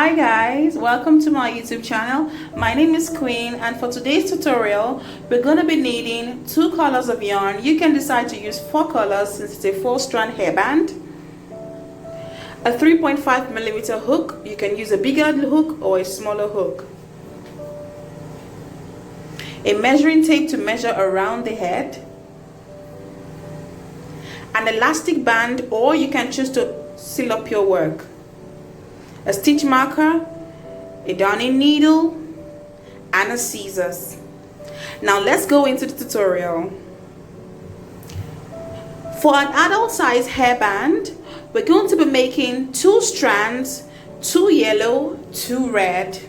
Hi guys, welcome to my YouTube channel. My name is Queen, and for today's tutorial we're going to be needing 2 colors of yarn. You can decide to use 4 colors since it's a 4-strand hairband, a 3.5mm hook. You can use a bigger hook or a smaller hook, a measuring tape to measure around the head, an elastic band, or you can choose to seal up your work, a stitch marker, a darning needle, and a scissors. Now let's go into the tutorial. For an adult size hairband, we're going to be making 2 strands, 2 yellow, 2 red.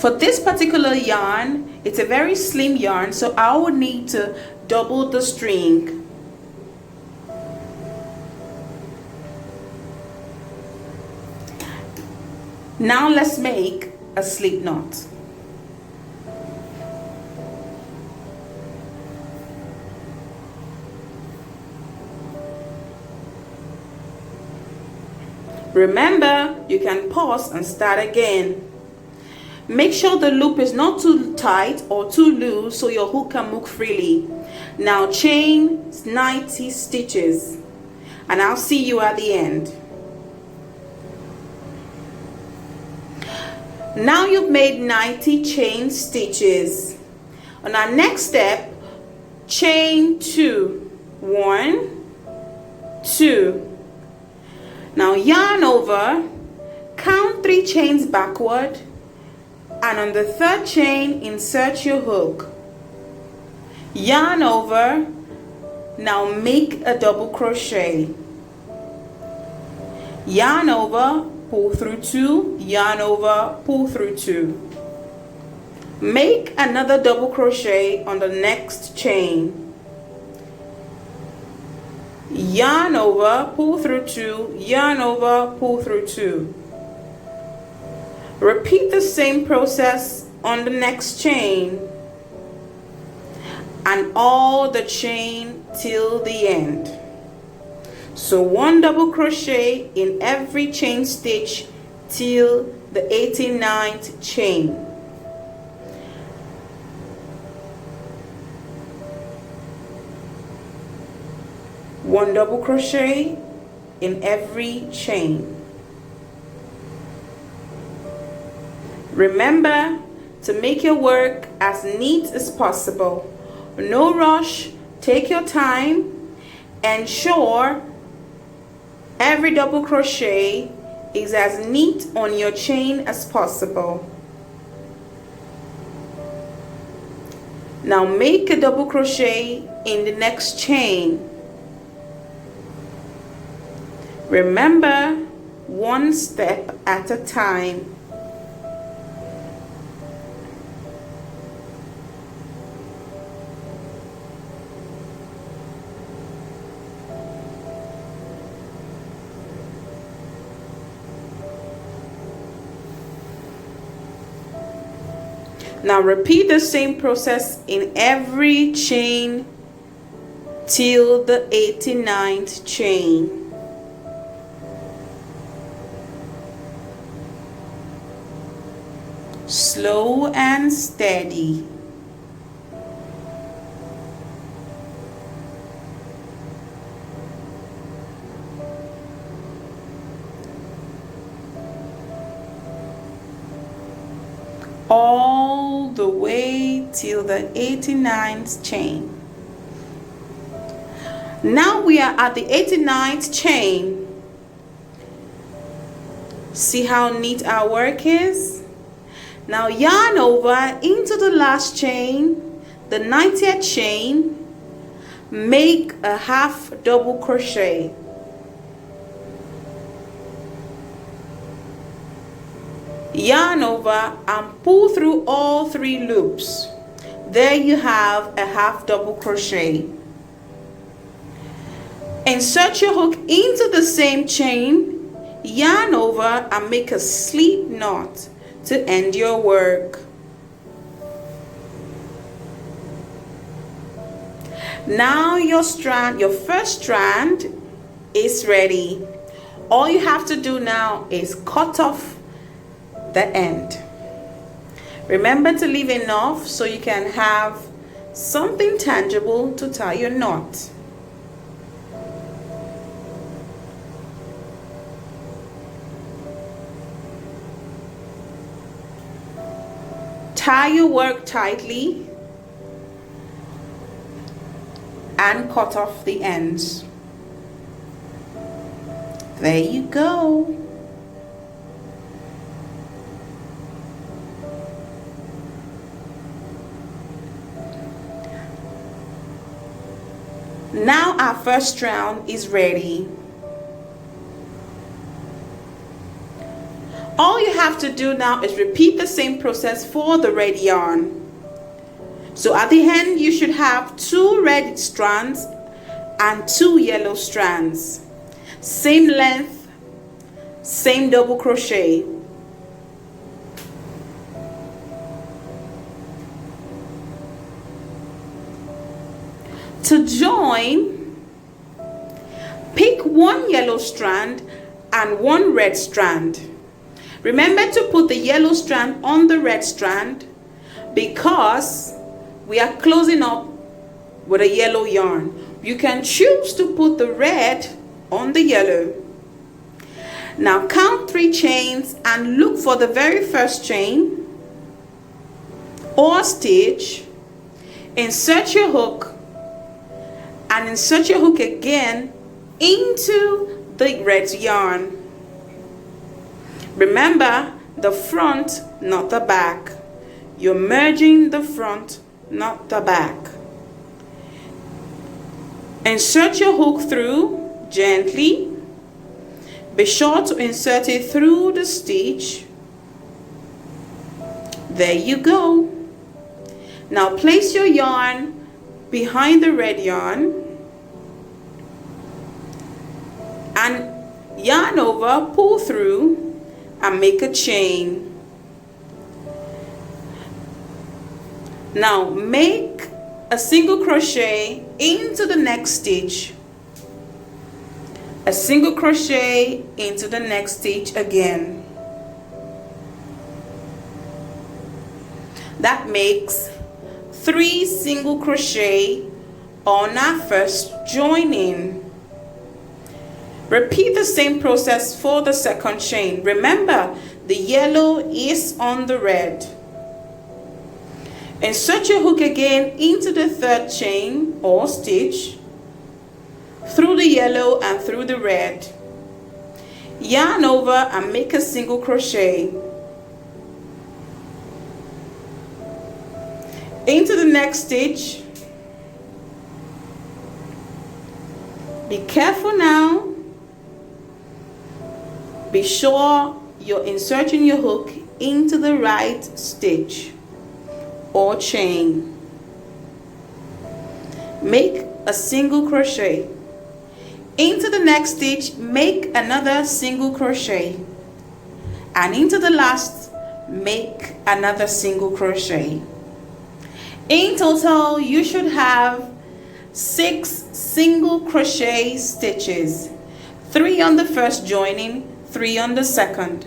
For this particular yarn, it's a very slim yarn, so I would need to double the string. Now let's make a slip knot. Remember, you can pause and start again. Make sure the loop is not too tight or too loose so your hook can move freely. Now chain 90 stitches and I'll see you at the end. Now you've made 90 chain stitches. On our next step, chain 2, 1, 2. Now yarn over, count 3 chains backward, and on the 3rd chain insert your hook. Yarn over. Now make a double crochet. Yarn over, pull through 2, yarn over, pull through 2. Make another double crochet on the next chain. Yarn over, pull through 2, yarn over, pull through 2. Repeat the same process on the next chain and all the chain till the end. So 1 double crochet in every chain stitch till the 89th chain. One double crochet in every chain. Remember to make your work as neat as possible. No rush, take your time, ensure every double crochet is as neat on your chain as possible. Now make a double crochet in the next chain. Remember, 1 step at a time. Now repeat the same process in every chain till the 89th chain. Slow and steady. All the way till the 89th chain. Now we are at the 89th chain. See how neat our work is? Now yarn over into the last chain, the 90th chain, make a half double crochet. Yarn over and pull through all 3 loops. There you have a half double crochet. Insert your hook into the same chain, yarn over and make a slip knot to end your work. Now your first strand is ready. All you have to do now is cut off the end. Remember to leave enough so you can have something tangible to tie your knot. Tie your work tightly and cut off the ends. There you go. Now our first strand is ready. All you have to do now is repeat the same process for the red yarn. So at the end you should have 2 red strands and 2 yellow strands. Same length, same double crochet. To join, pick 1 yellow strand and 1 red strand. Remember to put the yellow strand on the red strand because we are closing up with a yellow yarn. You can choose to put the red on the yellow. Now count 3 chains and look for the very first chain or stitch. Insert your hook and insert your hook again into the red yarn. Remember, the front, not the back. You're merging the front, not the back. Insert your hook through gently. Be sure to insert it through the stitch. There you go. Now place your yarn behind the red yarn and yarn over, pull through and make a chain. Now make a single crochet into the next stitch, a single crochet into the next stitch again. That makes 3 single crochet on our first joining. Repeat the same process for the second chain. Remember, the yellow is on the red. Insert your hook again into the third chain or stitch through the yellow and through the red. Yarn over and make a single crochet into the next stitch. Be careful now. Be sure you're inserting your hook into the right stitch or chain. Make a single crochet. Into the next stitch, make another single crochet. And into the last, make another single crochet. In total, you should have 6 single crochet stitches. 3 on the first joining, 3 on the second.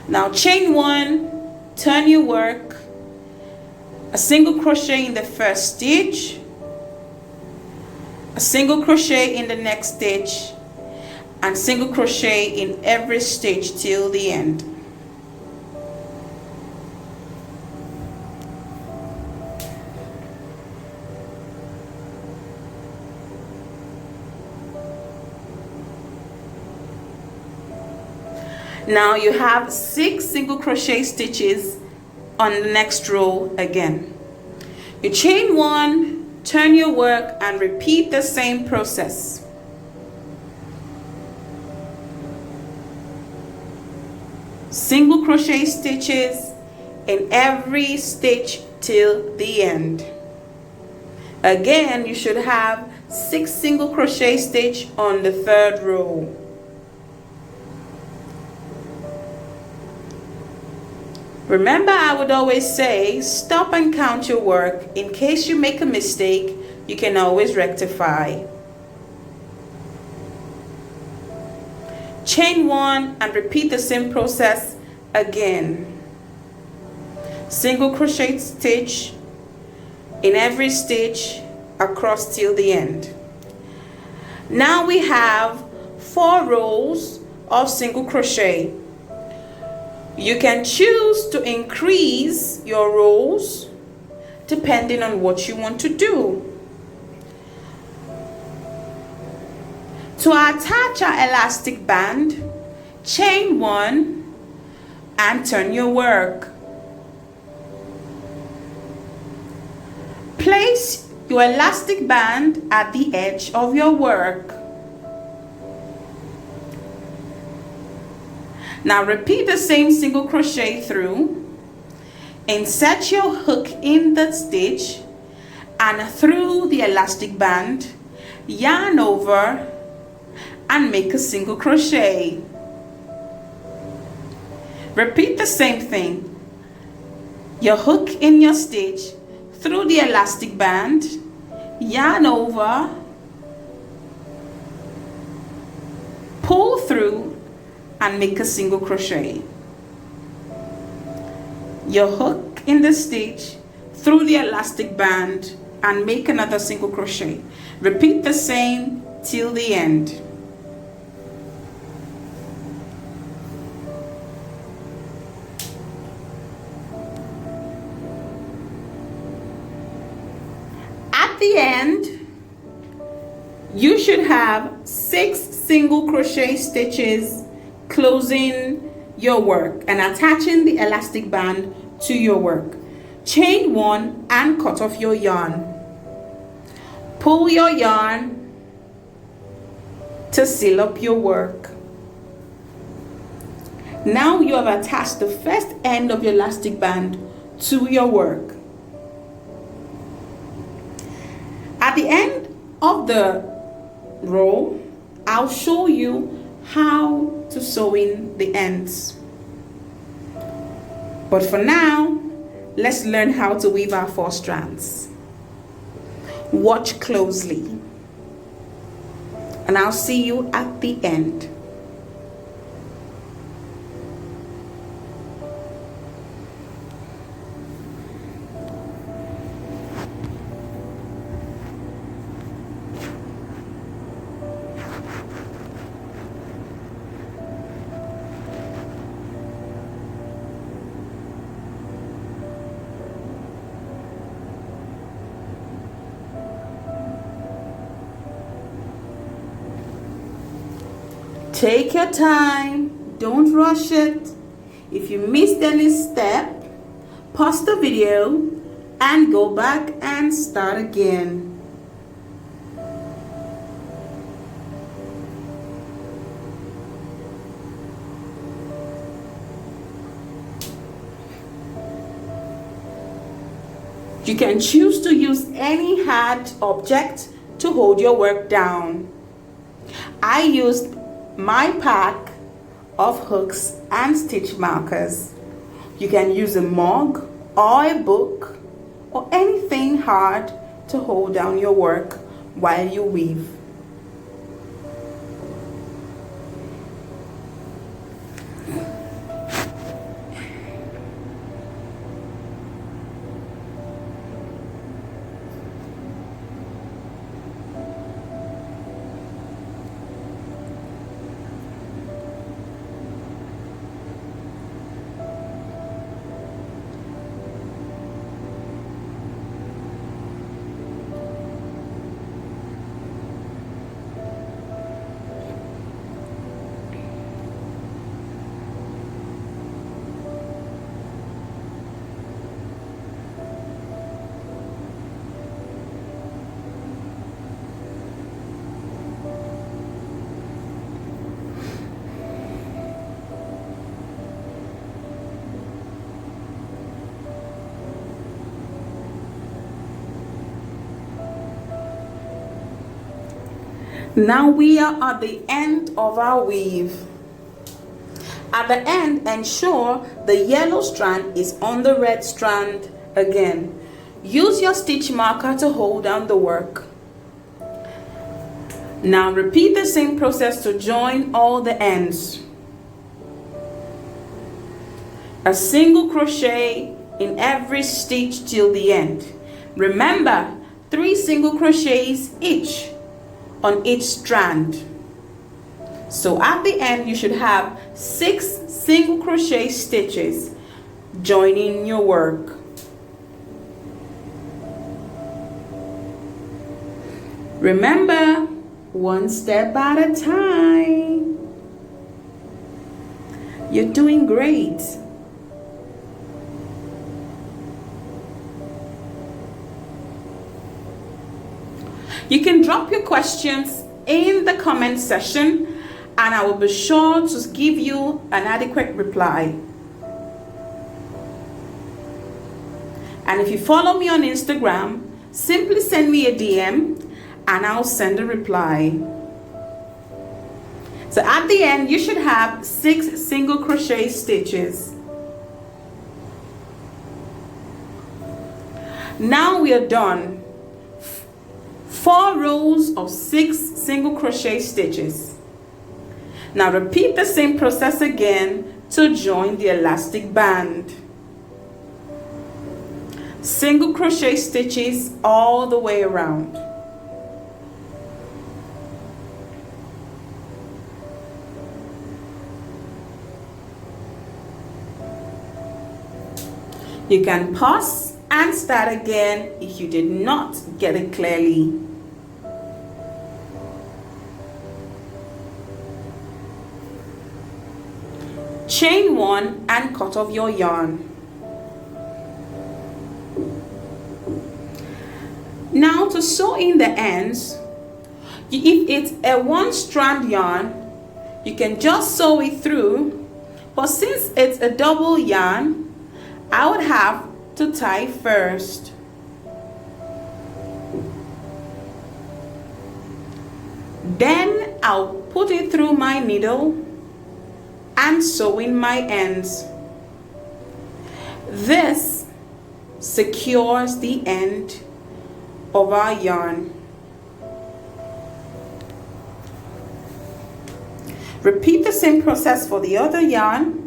Now chain 1, turn your work, a single crochet in the first stitch, a single crochet in the next stitch, and single crochet in every stitch till the end. Now you have 6 single crochet stitches on the next row again. You chain 1, turn your work and repeat the same process. Single crochet stitches in every stitch till the end. Again, you should have 6 single crochet stitch on the third row. Remember, I would always say, stop and count your work. In case you make a mistake, you can always rectify. Chain 1 and repeat the same process again. Single crochet stitch in every stitch across till the end. Now we have 4 rows of single crochet. You can choose to increase your rows depending on what you want to do. To attach our elastic band, chain 1 and turn your work. Place your elastic band at the edge of your work. Now repeat the same single crochet through. Insert your hook in the stitch and through the elastic band, yarn over and make a single crochet. Repeat the same thing. Your hook in your stitch, through the elastic band, yarn over, pull through and make a single crochet. Your hook in the stitch, through the elastic band and make another single crochet. Repeat the same till the end. At the end, you should have 6 single crochet stitches closing your work and attaching the elastic band to your work. Chain 1 and cut off your yarn. Pull your yarn to seal up your work. Now you have attached the first end of your elastic band to your work. At the end of the row, I'll show you how to sew in the ends. But for now, let's learn how to weave our 4 strands. Watch closely, and I'll see you at the end. Take your time, don't rush it. If you missed any step, pause the video and go back and start again. You can choose to use any hard object to hold your work down. I used my pack of hooks and stitch markers. You can use a mug or a book or anything hard to hold down your work while you weave. Now we are at the end of our weave. At the end, ensure the yellow strand is on the red strand again. Use your stitch marker to hold down the work. Now repeat the same process to join all the ends. A single crochet in every stitch till the end. Remember, 3 single crochets each on each strand. So at the end you should have 6 single crochet stitches joining your work. Remember, one step at a time. You're doing great. You can drop your questions in the comment section and I will be sure to give you an adequate reply. And if you follow me on Instagram, simply send me a DM and I'll send a reply. So at the end, you should have 6 single crochet stitches. Now we are done. 4 rows of 6 single crochet stitches. Now repeat the same process again to join the elastic band. Single crochet stitches all the way around. You can pause and start again if you did not get it clearly. Chain 1 and cut off your yarn. Now to sew in the ends, if it's a 1 strand yarn, you can just sew it through, but since it's a double yarn, I would have to tie first. Then I'll put it through my needle and sew in my ends. This secures the end of our yarn. Repeat the same process for the other yarn.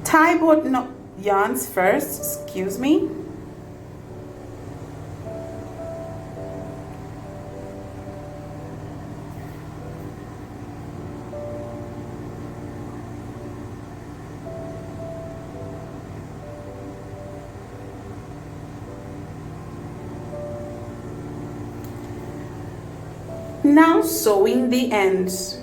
Tie both yarns first, excuse me. Now sewing the ends.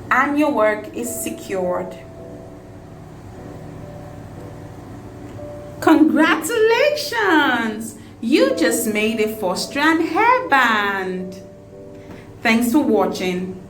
And your work is secured. Congratulations! You just made a 4-strand hairband. Thanks for watching.